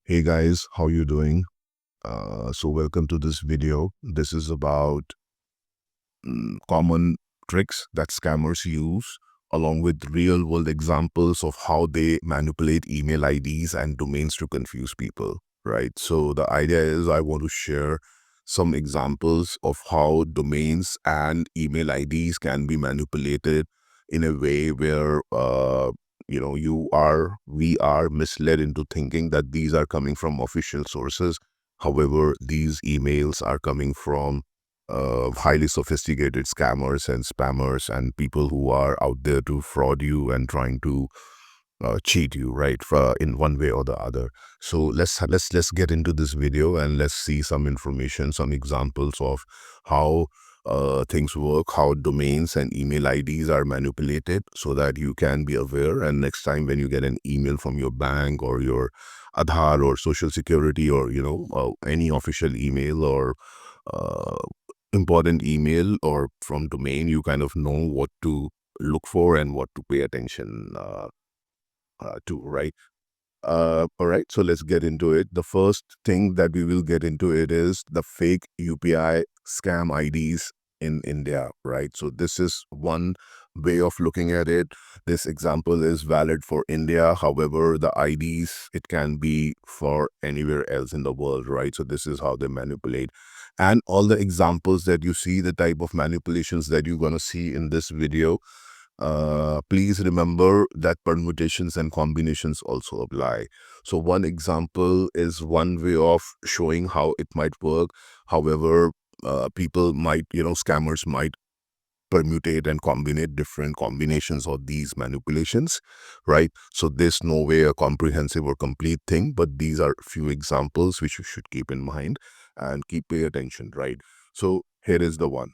Hey guys, how you doing? So welcome to this video. This is about common tricks that scammers use, along with real world examples of how they manipulate email IDs and domains to confuse people, right? So the idea is I want to share some examples of how domains and email IDs can be manipulated in a way where we are misled into thinking that these are coming from official sources. However, these emails are coming from highly sophisticated scammers and spammers and people who are out there to fraud you and trying to cheat you, right? In one way or the other. So let's get into this video and let's see some information, some examples of how things work, how domains and email IDs are manipulated, so that you can be aware. And next time when you get an email from your bank or your Aadhaar or Social Security or any official email or uh, important email or from domain, you kind of know what to look for and what to pay attention to, right? All right, so let's get into it. The first thing that we will get into it is the fake UPI scam IDs in India, right? So this is one way of looking at it. This example is valid for India. However, the IDs, it can be for anywhere else in the world, right? So this is how they manipulate. And all the examples that you see, the type of manipulations that you're going to see in this video, please remember that permutations and combinations also apply. So one example is one way of showing how it might work. However, people might, scammers might permutate and combine different combinations of these manipulations, right? So there's no way a comprehensive or complete thing, but these are few examples which you should keep in mind and pay attention, right? So here is the one.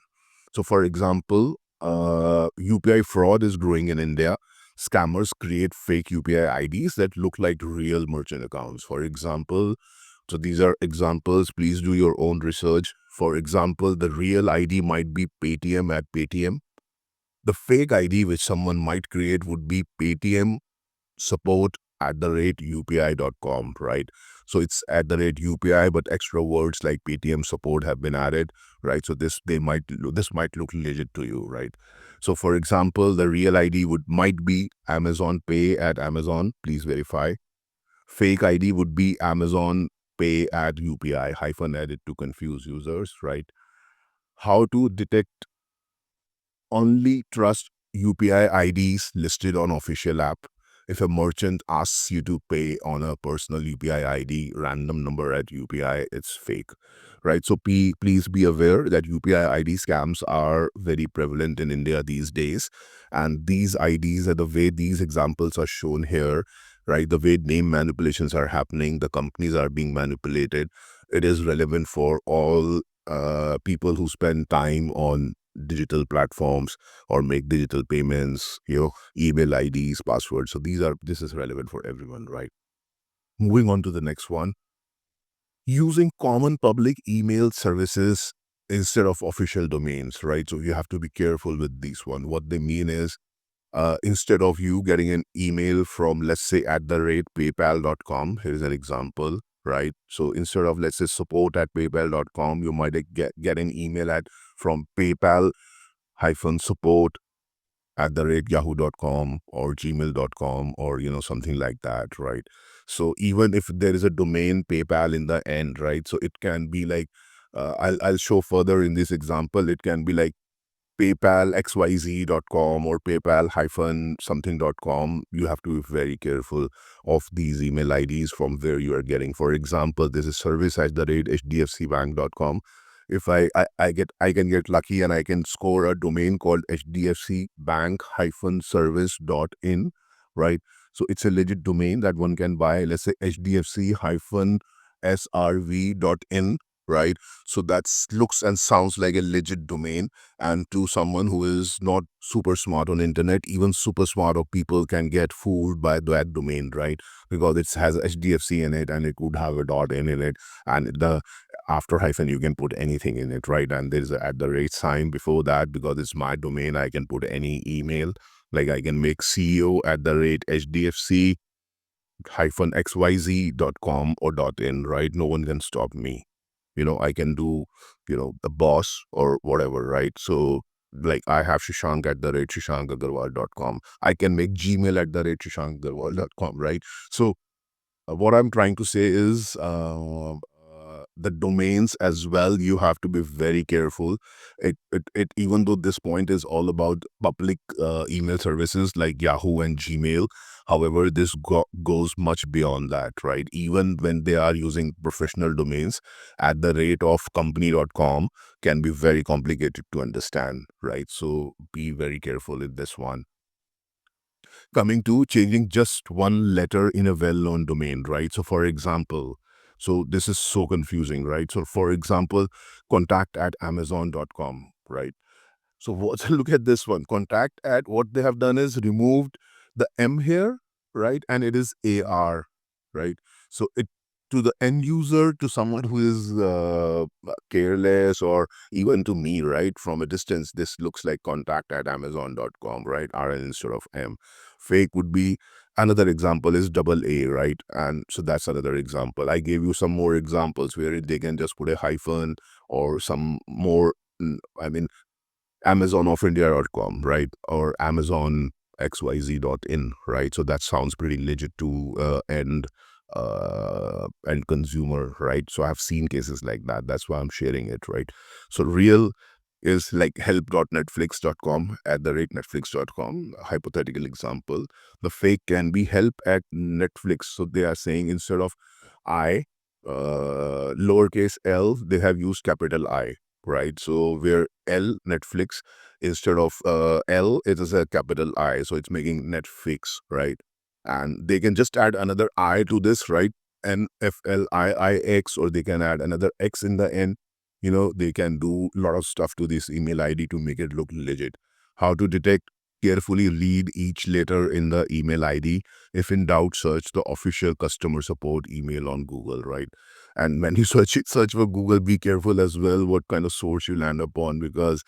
So, for example, UPI fraud is growing in India. Scammers create fake UPI IDs that look like real merchant accounts. For example, so these are examples. Please do your own research. For example, the real ID might be Paytm at Paytm. The fake ID which someone might create would be Paytm support@upi.com, right? So it's at the rate UPI, but extra words like Paytm support have been added, right? So this might look legit to you, right? So for example, the real ID might be Amazon Pay at Amazon, please verify. Fake ID would be Amazon Pay at UPI, hyphen added to confuse users, right? How to detect? Only trust UPI IDs listed on official app. If a merchant asks you to pay on a personal UPI ID, random number at UPI, it's fake, right? So please be aware that UPI ID scams are very prevalent in India these days. And these IDs are the way these examples are shown here, right? The way name manipulations are happening, the companies are being manipulated. It is relevant for all people who spend time on digital platforms or make digital payments, email IDs, passwords. So this is relevant for everyone, right? Moving on to the next one. Using common public email services instead of official domains, right? So you have to be careful with this one. What they mean is, instead of you getting an email from, let's say, @paypal.com, here's an example, right? So instead of, let's say, support@paypal.com, you might get an email from PayPal-support@yahoo.com or gmail.com or, something like that, right? So even if there is a domain PayPal in the end, right? So it can be like, I'll show further in this example, it can be like PayPal-xyz.com or PayPal-something.com. You have to be very careful of these email IDs from where you are getting. For example, this is service@hdfcbank.com. If I can get lucky and I can score a domain called hdfcbank-service.in, right? So it's a legit domain that one can buy. Let's say hdfc-srv.in, right? So that looks and sounds like a legit domain. And to someone who is not super smart on internet, even super smart people can get fooled by that domain, right? Because it has HDFC in it and it could have a .in it, and the after hyphen you can put anything in it, right? And there's a @ sign before that. Because it's my domain, I can put any email, like I can make CEO@hdfc .xyz.com or .in, right? No one can stop me. I can do, the boss or whatever, right? So like I have Shashank at the rate shashankagarwal.com. I can make Gmail at the rate shashankagarwal.com, right? So what I'm trying to say is the domains as well. You have to be very careful. It even though this point is all about public email services like Yahoo and Gmail. However, this goes much beyond that, right? Even when they are using professional domains, at the rate of company.com can be very complicated to understand, right? So be very careful in this one. Coming to changing just one letter in a well-known domain, right? So for example, so this is so confusing, right? So for example, contact at amazon.com, right? So look at this one. Contact at, what they have done is removed the M here, right? And it is AR, right? So it, to the end user, to someone who is careless, or even to me, right, from a distance, this looks like contact at amazon.com, right? RN instead of M. Fake would be, another example is double A, right? And so that's another example. I gave you some more examples where they can just put a hyphen or some more, I mean, AmazonOfIndia.com, right? Or Amazon XYZ.in, right? So that sounds pretty legit to end consumer, right? So I've seen cases like that. That's why I'm sharing it, right? So real is like help.netflix.com at the rate netflix.com, hypothetical example. The fake can be help at Netflix. So they are saying instead of I, lowercase l, they have used capital I, right? So where L, Netflix, instead of L, it is a capital I. So it's making Netflix, right? And they can just add another I to this, right? NFLIIX, or they can add another X in the end. They can do a lot of stuff to this email ID to make it look legit. How to detect? Carefully read each letter in the email ID. If in doubt, search the official customer support email on Google, right? And when you search for Google, be careful as well what kind of source you land upon, because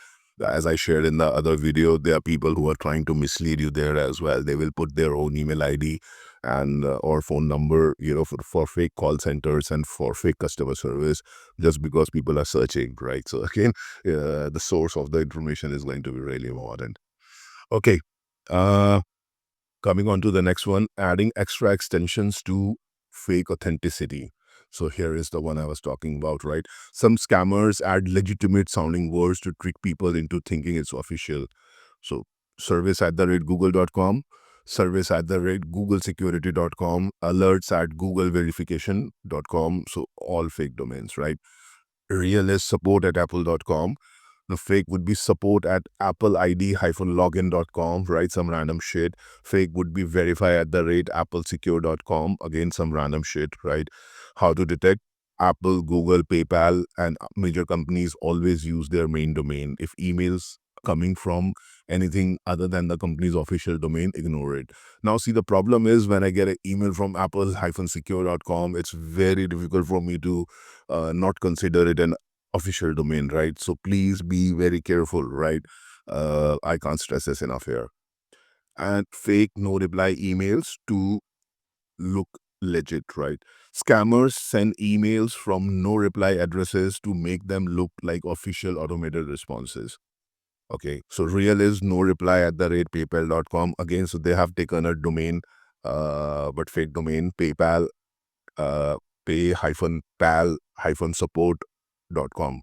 as I shared in the other video, there are people who are trying to mislead you there as well. They will put their own email ID and or phone number, for fake call centers and for fake customer service, just because people are searching, right? So again, the source of the information is going to be really important. Okay. Uh, Coming on to the next one, adding extra extensions to fake authenticity. So here is the one I was talking about, right? Some scammers add legitimate sounding words to trick people into thinking it's official. So service at the rate google.com, service at the rate googlesecurity.com, alerts at googleverification.com. So all fake domains, right? Real is support at apple.com. The fake would be support at appleid-login.com, right? Some random shit. Fake would be verify at the rate applesecure.com. Again, some random shit, right? How to detect? Apple, Google, PayPal, and major companies always use their main domain. If emails coming from anything other than the company's official domain, ignore it. Now, see, the problem is when I get an email from apple-secure.com, it's very difficult for me to not consider it an official domain, right? So please be very careful, right? I can't stress this enough here. And fake no reply emails to look legit, right? Scammers send emails from no reply addresses to make them look like official automated responses. Okay, so real is no reply at the rate paypal.com. Again, so they have taken a domain, but fake domain, PayPal, pay-pal-support.com,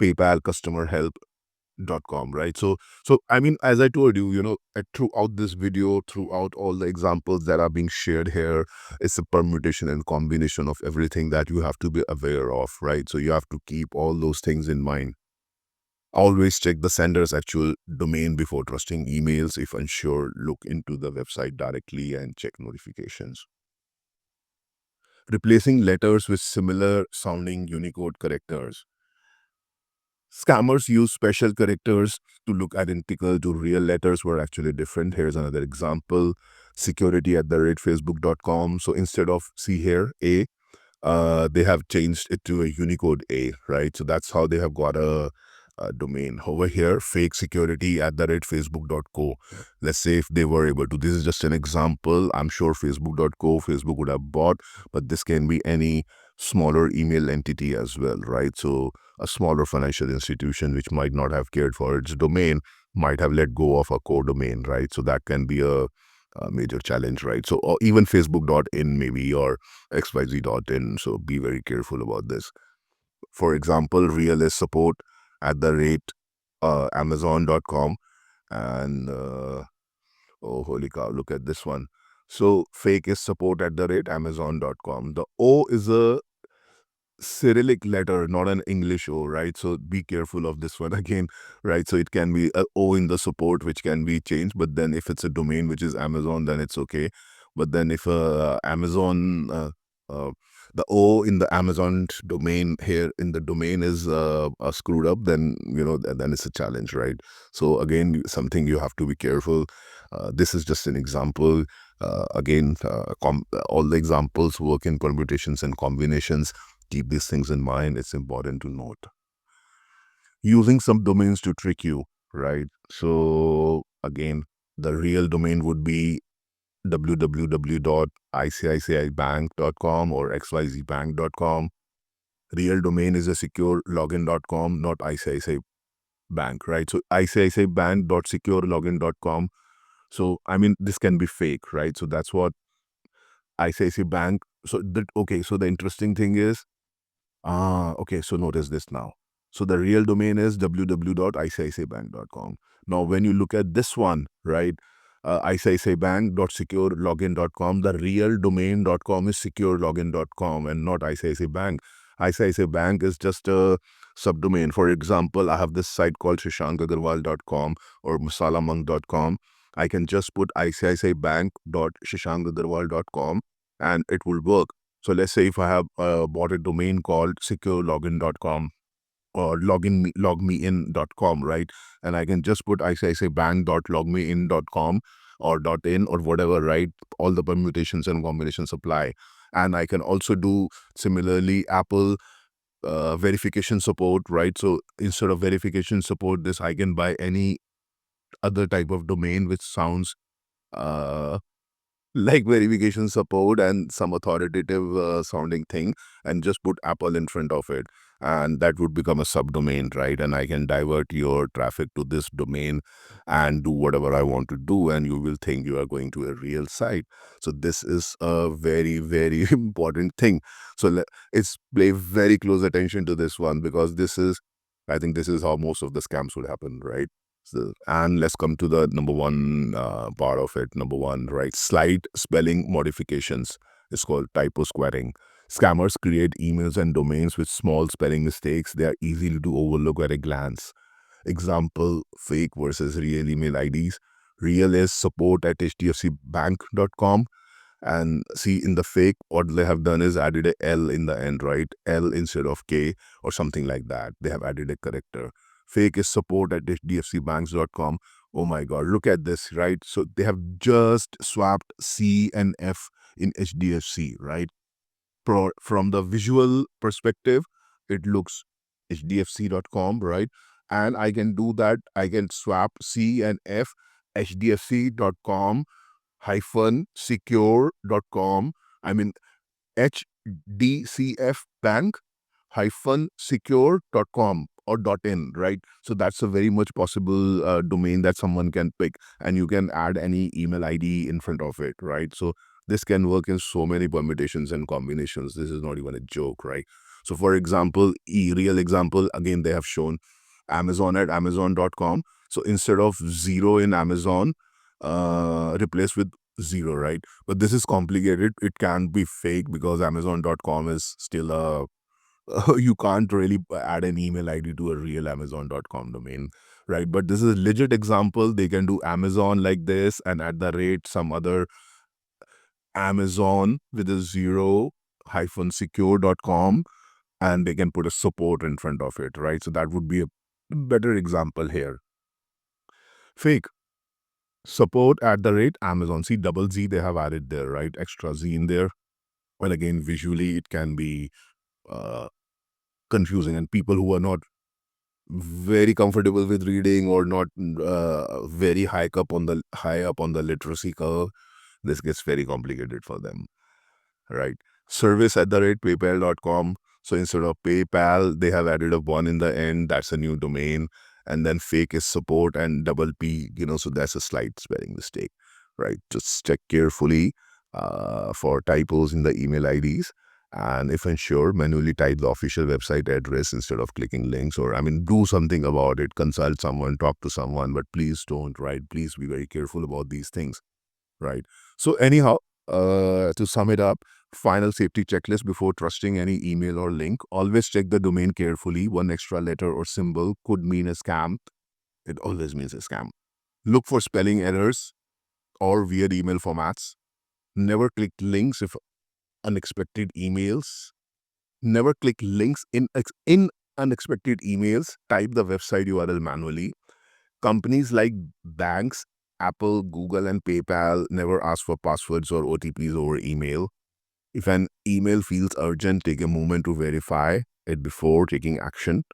PayPal customer help.com, right? So I mean, as I told you, throughout this video, throughout all the examples that are being shared here, it's a permutation and combination of everything that you have to be aware of, right? So you have to keep all those things in mind. Always check the sender's actual domain before trusting emails. If unsure, look into the website directly and check notifications. Replacing letters with similar sounding Unicode characters. Scammers use special characters to look identical to real letters were actually different. Here's another example. Security at the rate facebook.com. So instead of see here, A, they have changed it to a Unicode A, right? So that's how they have got a domain. Over here, fake security @facebook.co. Let's say if they were able to, this is just an example. I'm sure facebook.co, Facebook would have bought, but this can be any smaller email entity as well, right? So a smaller financial institution which might not have cared for its domain might have let go of a core domain, right? So that can be a major challenge, right? So or even facebook.in maybe or xyz.in. So be very careful about this. For example, real is support @amazon.com. And oh, holy cow, look at this one. So fake is support @amazon.com. The O is a Cyrillic letter, not an English O, right? So be careful of this one again, right? So it can be a O in the support, which can be changed. But then if it's a domain which is Amazon, then it's okay. But then if Amazon, uh, the O in the Amazon domain here in the domain is screwed up, then then it's a challenge, right? So again, something you have to be careful. This is just an example. Again, all the examples work in permutations and combinations. Keep these things in mind. It's important to note. Using some domains to trick you, right? So again, the real domain would be www.icicibank.com or xyzbank.com. Real domain is a secure login.com, not ICICI Bank, right? So icicibank.securelogin.com. So I mean, this can be fake, right? So that's what ICICI Bank. So okay. So the interesting thing is, okay, so notice this now. So the real domain is www.icicibank.com. Now, when you look at this one, right, icicibank.securelogin.com, the real domain.com is securelogin.com and not ICICI Bank. ICICI Bank is just a subdomain. For example, I have this site called shashankagarwal.com or masalamang.com. I can just put icicibank.shashankagarwal.com and it will work. So let's say if I have bought a domain called securelogin.com or logmein.com, right? And I can just put icicibank.logmein.com or .in or whatever, right? All the permutations and combinations apply. And I can also do similarly Apple verification support, right? So instead of verification support, this I can buy any other type of domain which sounds uh, like verification support and some authoritative sounding thing and just put Apple in front of it. And that would become a subdomain, right? And I can divert your traffic to this domain and do whatever I want to do. And you will think you are going to a real site. So this is a very, very important thing. So it's pay very close attention to this one because I think this is how most of the scams would happen, right? So, and let's come to the number one part of it. Number one, right? Slight spelling modifications. It's called typo squaring. Scammers create emails and domains with small spelling mistakes. They are easy to overlook at a glance. Example, fake versus real email IDs. Real is support@hdfcbank.com. And see, in the fake, what they have done is added a L in the end, right? L instead of K or something like that. They have added a character. Fake is support@hdfcbanks.com. Oh my God, look at this, right? So they have just swapped C and F in HDFC, right? From the visual perspective, it looks hdfc.com, right? And I can do that. I can swap C and F, hdfc.com -secure.com. I mean, HDCF Bank -secure.com or .in, right? So that's a very much possible domain that someone can pick, and you can add any email ID in front of it, right? So this can work in so many permutations and combinations. This is not even a joke, right? So for example, real example, again, they have shown Amazon @amazon.com. So instead of zero in Amazon, replace with zero, right? But this is complicated. It can be fake because Amazon.com is still a you can't really add an email ID to a real Amazon.com domain, right? But this is a legit example. They can do Amazon like this and at the rate some other Amazon with a zero -secure.com, and they can put a support in front of it, right? So that would be a better example here. Fake support@Amazon. See, double Z they have added there, right? Extra Z in there. Well, again, visually it can be uh, confusing, and people who are not very comfortable with reading or not very high up on the literacy curve, this gets very complicated for them, right? Service@paypal.com. So instead of PayPal, they have added a one in the end. That's a new domain. And then fake is support and double P, so that's a slight spelling mistake, right? Just check carefully for typos in the email IDs. And if unsure, manually type the official website address instead of clicking links, or do something about it, consult someone, talk to someone, but please don't, right? Please be very careful about these things, right? So anyhow, to sum it up, final safety checklist before trusting any email or link. Always check the domain carefully. One extra letter or symbol could mean a scam. It always means a scam. Look for spelling errors or weird email formats. Never click links if unexpected emails. Never click links in unexpected emails. Type the website URL manually. Companies like banks, Apple, Google, and PayPal never ask for passwords or OTPs over email. If an email feels urgent, take a moment to verify it before taking action.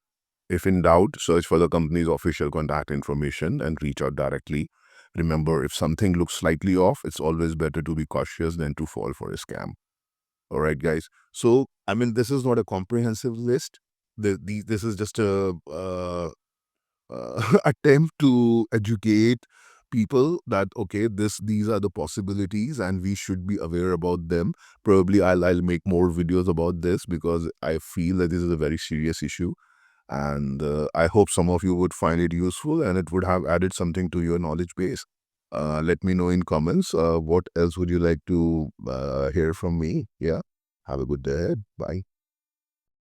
If in doubt, search for the company's official contact information and reach out directly. Remember, if something looks slightly off, it's always better to be cautious than to fall for a scam. All right, guys. So, this is not a comprehensive list. This is just a attempt to educate people that okay, these are the possibilities and we should be aware about them. Probably I'll make more videos about this because I feel that this is a very serious issue, and I hope some of you would find it useful and it would have added something to your knowledge base. Let me know in comments what else would you like to hear from me. Yeah, have a good day ahead. Bye.